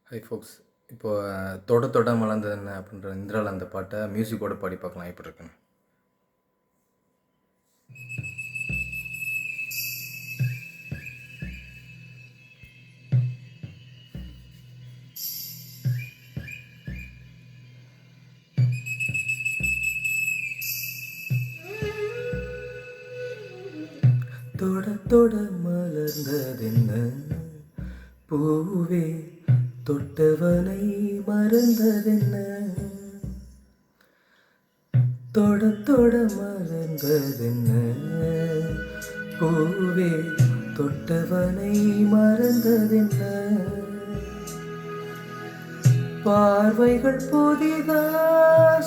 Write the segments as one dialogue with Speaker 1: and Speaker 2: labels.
Speaker 1: High ஃபோக்ஸ். இப்போ "தொட தொட மலர்ந்ததென்ன" அப்படின்ற இந்திரால அந்த பாட்ட மியூசிக்கோட பாடி பார்க்கலாம் எப்படி இருக்குன்னு. தொட தொட மலர்ந்ததென்ன பூவே, தொட்டவனை மறந்ததென்ன. தொட தொட மலர்ந்ததென்ன பூவே, தொட்டவனை மறந்ததென்ன. பார்வைகள் புதிதா,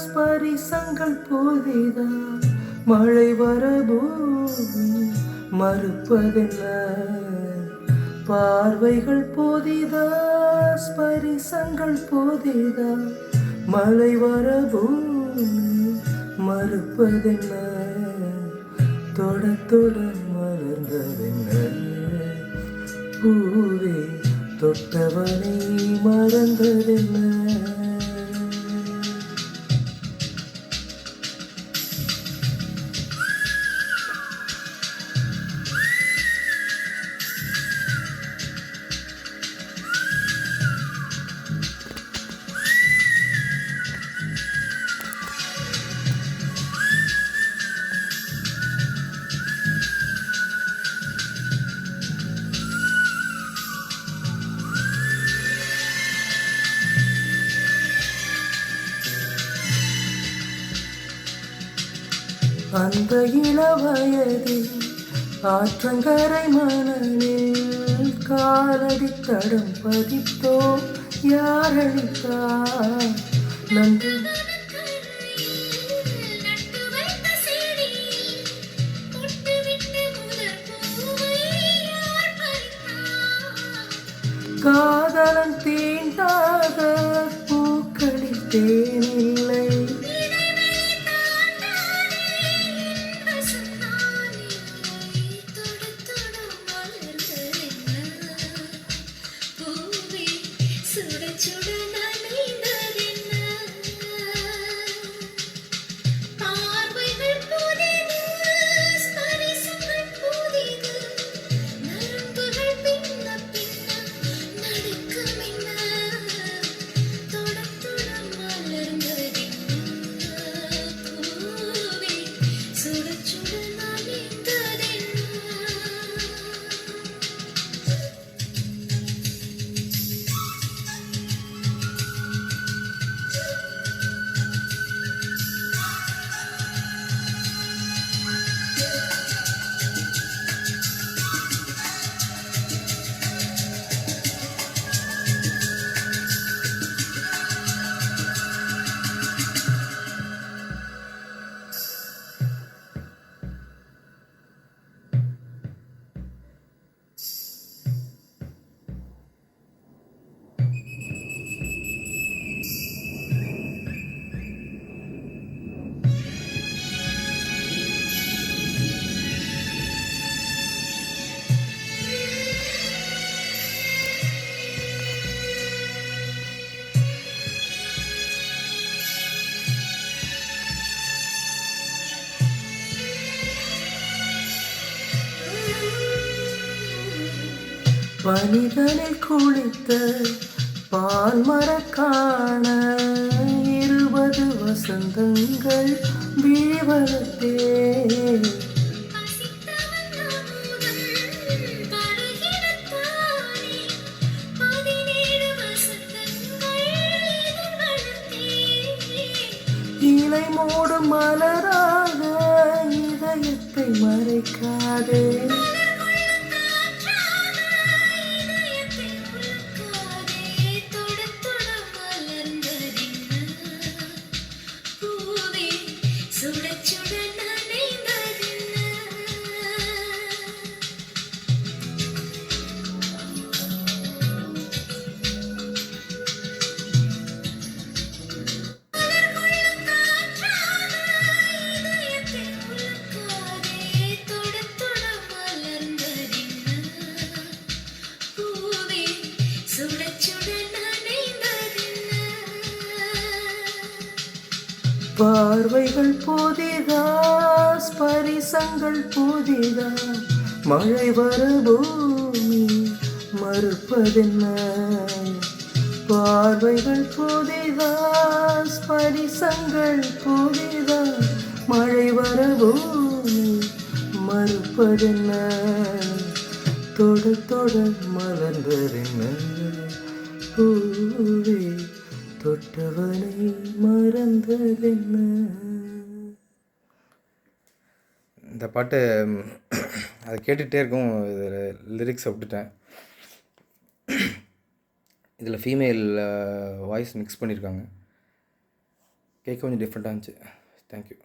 Speaker 1: ஸ்பரிசங்கள் புதிதா, மழை வர பூமி மறுப்பதென்ன. பார்வைகள் புதிதா, ஸ்பரிசங்கள் புதிதா, மழை வர பூமி மறுப்பதென்ன. தொட தொட மலர்ந்ததென்ன பூவே, தொட்டவனை மறந்ததென்ன. அந்த இளவயதில் ஆற்றங்கரை மணலில் காலடி தடம் பதித்தோ யாரளித்தார் நன்றி. காதலன் தீண்டாக பூக்களில் தேனில்லை. பனிதனில் குளித்த பால் மரக்காண 20 வசந்தங்கள் வீவலத்தே. இலை மூடும் மலராக இதயத்தை மறைக்காதே. பார்வைகள் புதிதா, ஸ்பரிசங்கள் புதிதா, மழை வர பூமி மறுப்பதென்ன? பார்வைகள் புதிதா, ஸ்பரிசங்கள் புதிதா, மழை வர பூமி மறுப்பதென்ன? தொட தொட மலர்ந்ததென்ன? பூவே தொட்டவனை மறந்ததென்ன? இந்த பாட்டு அதை கேட்டுகிட்டே இருக்கும். இதில் லிரிக்ஸை விட்டுட்டேன். இதில் ஃபீமேல் வாய்ஸ் மிக்ஸ் பண்ணியிருக்காங்க. கேட்க கொஞ்சம் டிஃப்ரெண்ட்டாக இருந்துச்சு. தேங்க்யூ.